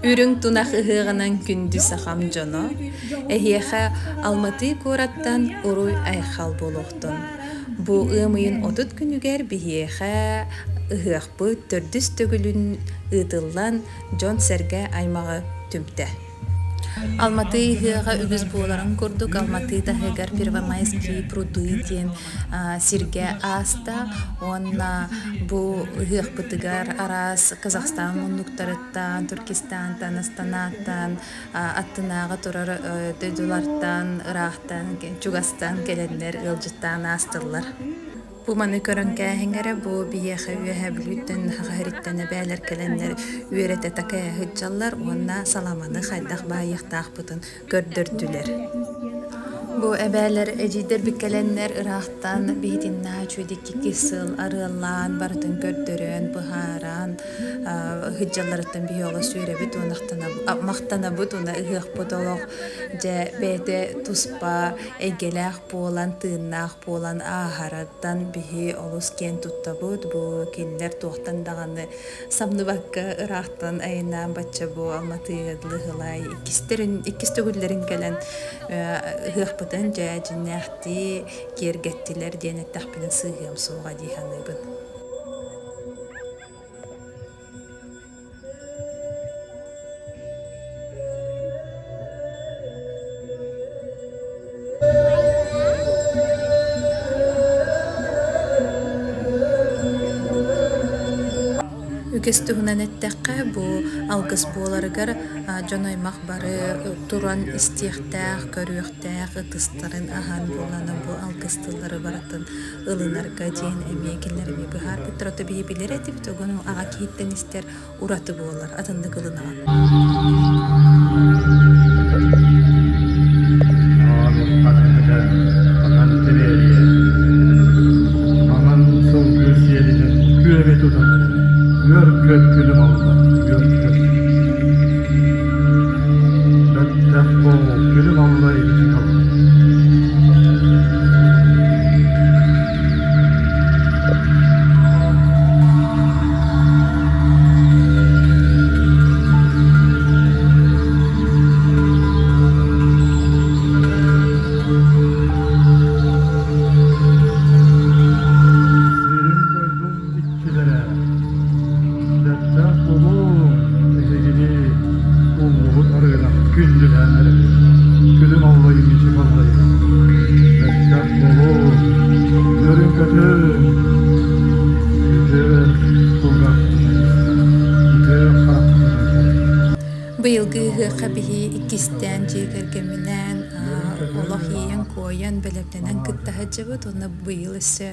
Үрүң тунах ыһыҕанан күндү сахам дьоно, эһиэхэ Алматы куораттан уруй айхал буолуохтун. Бу ыамыйын отут күнүгэр биһиэхэ ыһыахпыт төрдүс төгүлүн ыытыллан дьон сэргэ аймаҕы түмтэ. Алматы ыһыаҕа үгүс буоларын курдук. Алматы таһыгар Первомайские пруды диэн сиргэ ааста. Онна бу ыһыахпытыгар араас Казахстан муннуктарыттан, Туркестантан, Астанаттан, аттынааҕа турар дөйдулартан, ыраахтан, Чугастан келеннер ылдьыттаан аастыллар. Бу маны көрөнкээһиңэре бу биэхэ үөһэбилүүттэн хаҕаһыриттэн эбээлэр келеннер үөрэтэ такая хыджаллар, уонна саламаны хайдах баайыахтаахпытын көрдөрдүлэр. Бу эбээлэр эдиидер биккеленнер ыраахтан биһитиннаа чуйдикки кисыл арыаллаан барытын көрдөрөн быһааран хыджалларыттан биһиоҕо сүүрэбит махтанабыт уна ыһыахпыт олох дьэ бээтэ туспа эйгэлээх буолан тыыннаах буолан ааһараттан биһи олус киэн туттабыт. Бу кинилэр туохтан даҕаны самныбакка ыраахтан айынаан бачча бу Алматыыгы лыһылай иккис төгүллэрин келен ыһыахпытын дьээдьиннээхти киэргэттилэр диэнэттахпытын сыыһыам суоҕа дииһаныыбын. Үгэстүһүнэн эттэххэ бу алгыс буоларыгар дьоноймах бары туран истиэхтээх, көрүөхтээх, ытыстарын аһаан буолана бу алгыстыллары баратын ылынарга диэн эмиэгиннер би быһаар бүттөрөтө бии билэр этип тогону ага кииттен истер ураты буолар атындык ылынаҕын. Gölgülüm Allah, gölgül. Betteh o gülüm Allah için Allah. Быйылгы ыһыахха биһи иккистэн дьиэгэргэминэн олох ийэн куойан бэлэбнэнэн кыттаһаджабыт. Онна быйыл өссө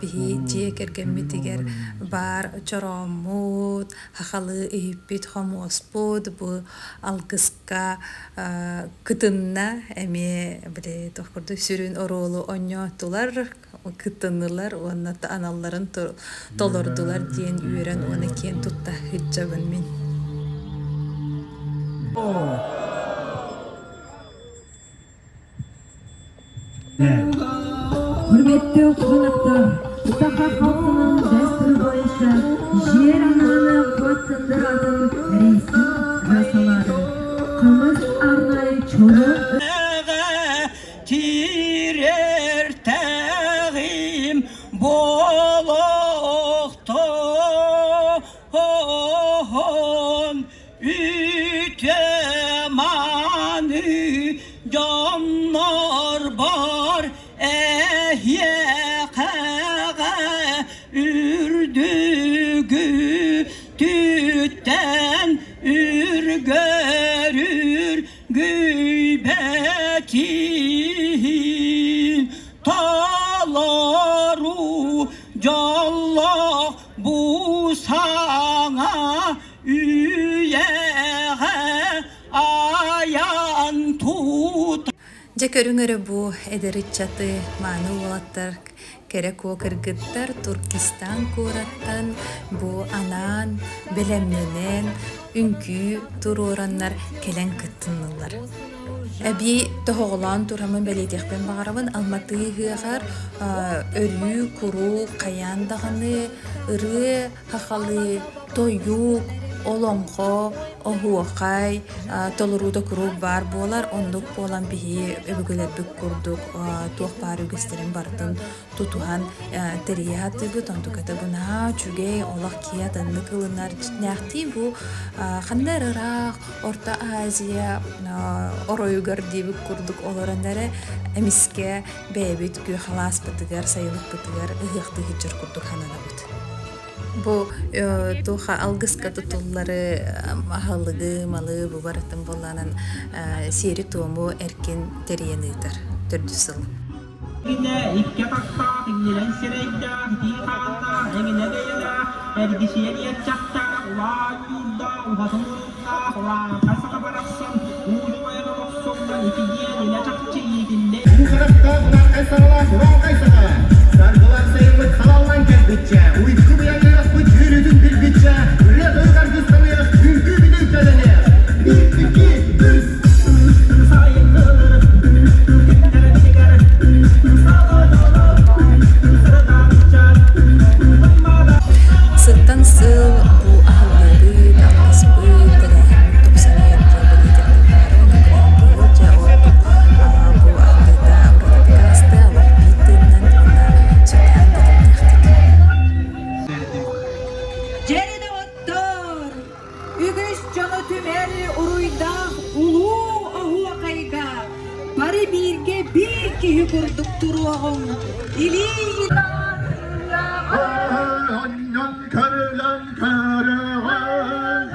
биһи дьиэгэргэммитигэр бар чорооммут, хахалы иһиппит хомуоспут бу алгыска кытынна эми биле тохкурду сүрүн ороолу онньоотулар кытыннылар, уонна аналларын толордулар диэн үөрэн уона киэн туттаһыджабын мин. Hürmetli konuklar, Utaqa halkının desturi boyunca Jiyer ananı kuvvetlendiren reisin rasaları, Kımız arnayı çoğu tirer təğim boluqton ütemanı canlar bar ehyeqağa ürdügü tütten ürgörür gıybetin talaru callah bu sana üyeğe ayan tut. Жекөрүңөрө бу эдериччаты мааны уолаттар керек о кыргыттар Туркестан куораттан бу анаан белемненен үңкүү туруораннар келен кыттыннылар. Эби тоһоголан турамын белетехпен багарабын Алматы ыгыагар өрүү куру каяндаганы ыры хахалы тоюк olonqo, ohuakay, toluruda kuru bar bolar, onduk bolan bihi öbügeler bük kurduk, tuğ bari gösterin barıtın tutuhan teriye hatı bu tondukata buna çüge olak kiya tanık kılınar nähti bu xandar Irak, Orta Azia, Oroyugar diye bük kurduk olaranlara emiske bebit gü halas bıtıgar, sayılık bıtıgar, ıhıqtı hicir kurduk hanana bıt. Bu tuha algıska tutulları mahallığı malı bu baratın bolanan seri tomu erkin teriyenidir türdüsül. Gine ikke takta, ingelen sereyda, dikanda, engine geyda, ergişiye yetçakta, ulayuda, uhatımurda, ulan kasaka baraksan, uğulmaya baksan, ikiye ile çakçı yedinde. Bu tarafta ulan esarlar, ulan kaysaka. Sargılar sayılır kalallan kendikçe, uyku bir yanyarak bu yürüdün bir bütçe, üriyat özgar kıskanıyor, çünkü bir de ütelenir. 1, 2, 3. Sırttan sıl bu ahılları, dalgasbı, tedahimlik 97 belirtileri onu kıyamdığı cevap bu ahılda orada gazda Allah bitinden ona sürten dedim. Ceride ottor, ügüş canı tümer uruyda ulu ahu kayga, bari birge bir ki kurduk turuğum, ili Anyan körlen körüğün,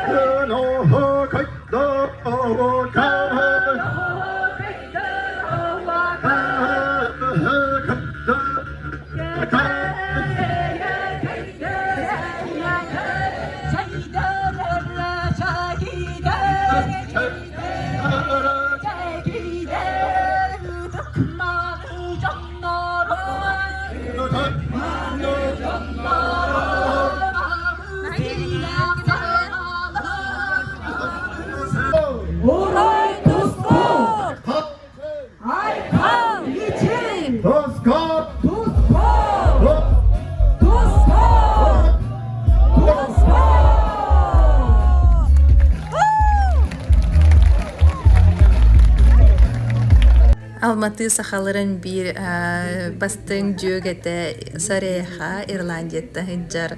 kön ohu kayda ohu kön, Oray Tusko, Aykan için, Toskop, Tusko, Tusko, Tusko. Almatı sahaların bir bastın cügete Sareha İrlandiya'da hıncar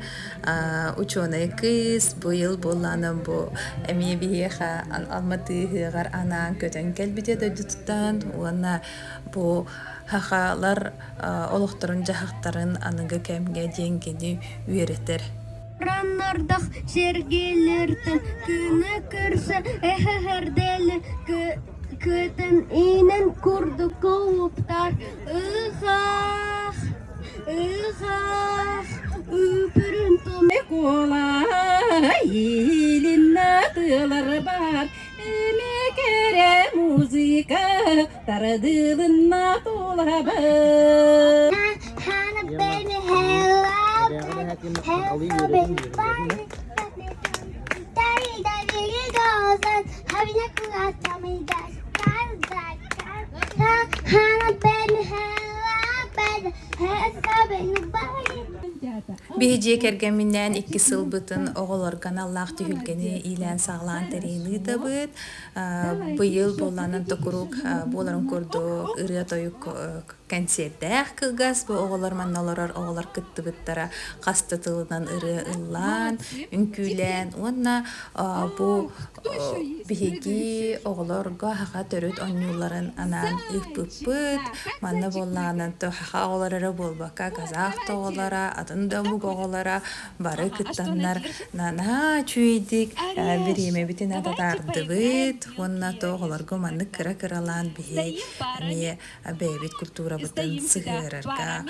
uçona kız bu yıl bulanan bu emiye biheha Almatı hıgar anan kötün kelbide de tutan ona bu hahalar oluqturun jahaqtarın anıgı kemge dengeni üyereter. Ranlardak sergilerden güne kırsa eherdele köten inen kurdu kovuptar ıhah üpürün tumek olay ilin natılar var emekere muzika taradılın natular var Hana beni help beni dari gozan havine kulata mi das Hana beni help beni Bihiciye kergeminden 2 sıl bıtın oğulargan Allah tühülgeni ilen sağlan tereyini de bıt. Bu yıl bolanan tokuruk boların kurduk ırıya toyuk konsertdeh kılgas. Bu oğular mannalar oğular kıttı bıttara kastatılından ırı ıllan, ünkülen. Onna bu bihigi oğularga haqa törüt onyulların anan ıhpıpıt. Manna bolanan tohaqa oğulara bolbaka kazaq toğulara adında bu oğulara barı kıttanlar nana çüydik birime bitine tatardı bıt. Onna toğularga manna kıra kıralan bihi amiye bebit kultura bıtın sığırarga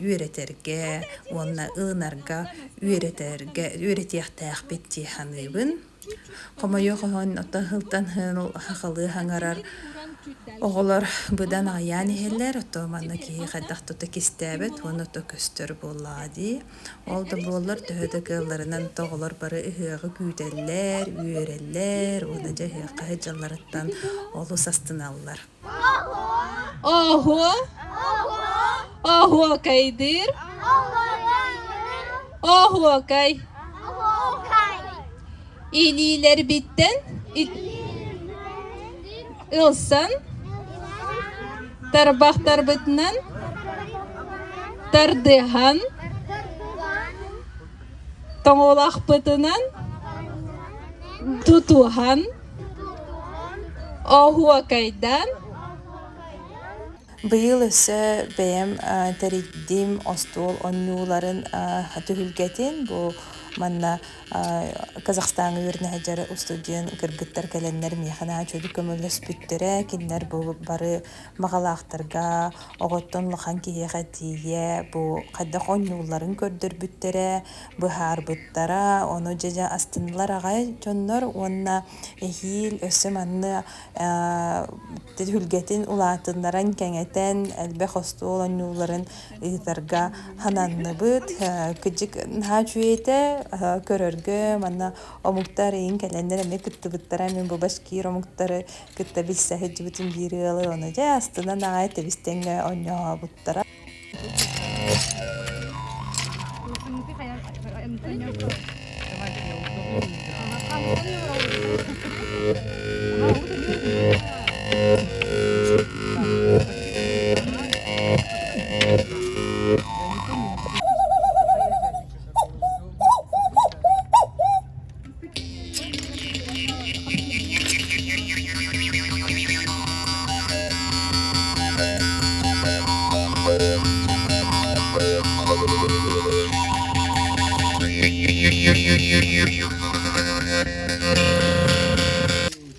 üreterge onna ığınarga üretiyahtayak bitti hanıbın. Koma yoğun otahıltan haqalı hangarar oğular budan ayan eheller otomanna ki xaddaq tuta kistabet onu to köstör bolladi. Olda bollar töhödö kıllarынан toğular barı ıhığı güdeller, üyereller, ona jahıqa hıjallarıttan olu sastınallar. Oho, oho kaydır. Oh okay. İliler bitten. Ilsan. Tarbaktar bitnen. Tardıhan. Toңolak bitinan. Tutuhan. Oh okaydan. Быйыл өссө бэйэм тэриддим остуол оннууларын түһүлгетин бу манна Казахстан үрнәҗәре устудиен кыргыттар каленнәр механа чөдү көмөлөс бүттере киннер бу бары магалактарга оготтон лахан киехатие бу кадда оннууларын көрдөр бүттере бу харбыттара ону жежа астынлар агай жоннор онна эхил өссө манны түһүлгетин улаатыннаран кеңетен элбе хостуол оннууларын итарга хананныбыт кыжык нахачуете көрөргө манна омуктар эйин кэлендер эме кыттыбыттара мен бу башкир омуктары кытта билсэхи жибитин бириалы ону же астынан агай тебистенге онньообуттара.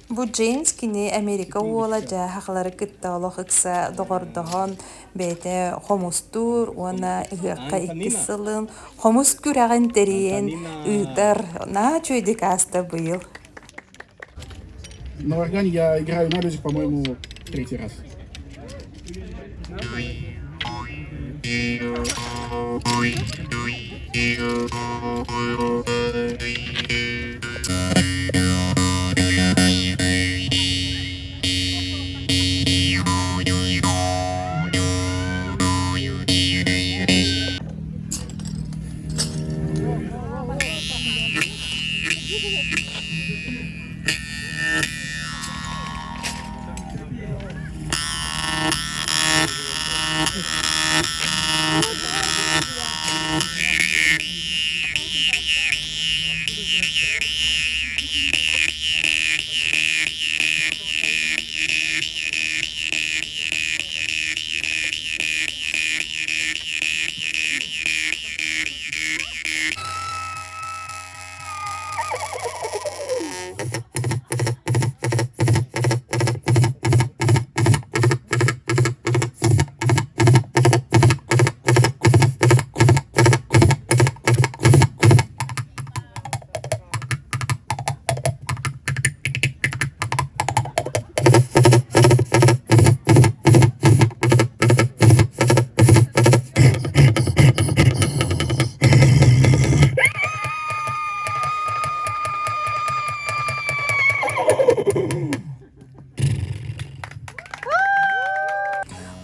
Бу Джеймс кини Америка уола жаахаклары кыттаолох ыкса догордохон бэйте хомустур уона ыгыакка 2 сылын хомус күрагын териен ыытар на чуйди каста быйыл. На органе я играю на людях, по-моему, 3-й раз.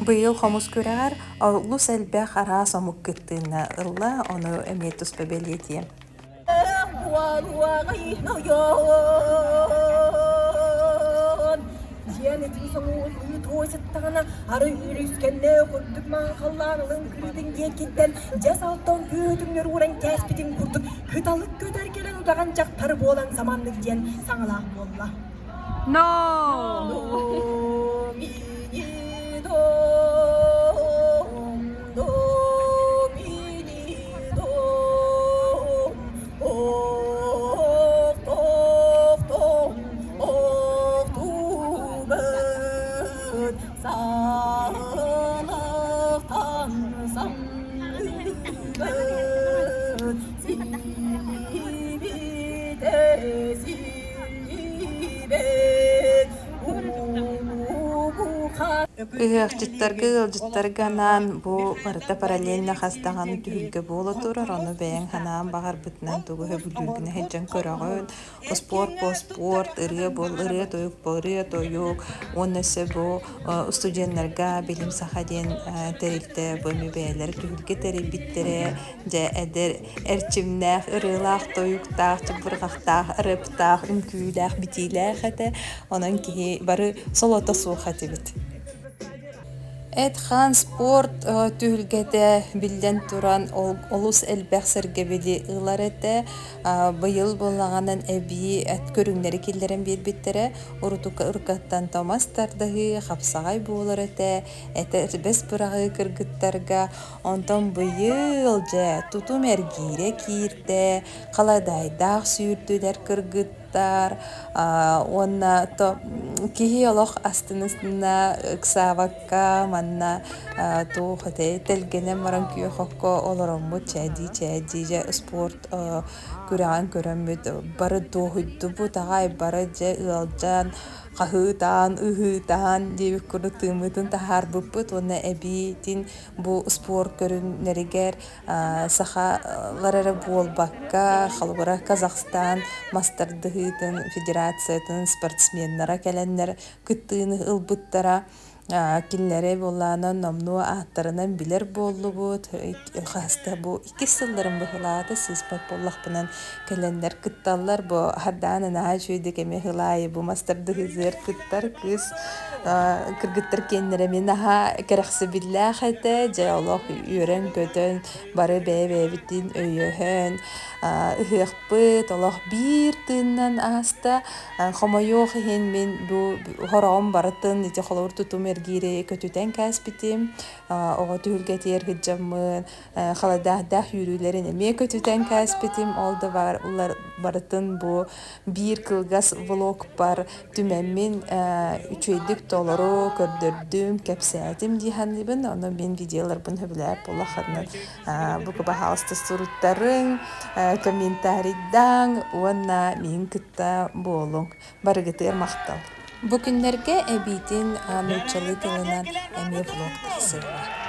Быйыл хомус күрәгәр олу сәлбә хара самук кыттына ылла ону эметус бебелетие. Ары үйрескенне көрдік маңқалларылың күрдің екеттен жасалтон көтіңнер уран кәспетін күрдік күталық көтер келен ұдаған жақтар болан самандық ден саңылақ болла. No! ыһыахчыттарга ылдьыттарганан бу барыта параллельно хастаҕан түһүлгэ буола турар, ону бэйэҥ ханаан баҕарбытынан тугуһа бүлүүгүнэ хэджэн көрөҕүн, спорт по спорт, ырыа бол ырыа тоюк по ырыа тоюк, уоннэсэ бу студеннерга билим саха диэн терилтэ бу эмибээлэр түһүлгэ терибиттерэ дьэ эдэр эрчимнээх, ырыалаах тоюктаах, чыбырҕахтаах, ырыптаах, үҥкүүлээх, битиилээх этэ, онон киһи бары солото суох этибит. Эт хан спорт түһүлгэтэ билден туран олус элбэх сэргэбили ылар этэ быйыл буллаганан эбии эт көрүңнери киллерен биирбиттере урутука ыркаттан томастардыгы хапсагай буолар этэ бес бырагы кыргыттарга онтон быйыл же тутум эргире кииртэ халадайдаах сүүрдүлэр кыргыттар онна то киһи олох астынысына ыксаабакка манна туухате телгене маран күйөхөкко олороммут чээди же спорт күрэҕэн көрөммүт бары туохуйдубут аҕай бары же ыалдьан хаһыытаан ыһыытаан диэбик куру тыымытын тахаарбыппыт уонна эбиитин бу спорт көрүннэригэр сахаларара буолбакка халгыра Казахстан мастардыһыытын федерациятын спортсменнара кэленнер кыттыыны ылбыттара киллери буллаанан номнуа ааттарынан билер буоллубут хаста бу 2 сылларын быһылаата сыспат боллахпынан кэленнер кытталлар бу хардаанын аачуйдык эме хылаайы бу мастардыһызыар кыттар кыыс кыргыттар киэннеремин аха кэрэхсибиллээх этэ дьэ олох үөрэн көтөн бары бэбэбитин өйөһөн ыһыахпыт олох биир тыыннан ааста хомойуох иһин мин бу хороом барытын ити холор тутум эргире көтүтэн кээспитим ого түһүлгэ тиэр хыджаммын халадаах юрүүлерин эме көтүтэн кээспитим ол да улар барытын бу биир кылгас влог бар түмэммин үчөйдүк толору көрдөрдүм кэпсээтим диһанныбын ону мен видеоларбын хөбүлээп булахарнын бу кыбахалыста суруттарың комментарийдаң уонна миин кытта буолуң барыгытыар мактал. Бу күннерге эбитин нучалы тылынан эме влог тахсырба.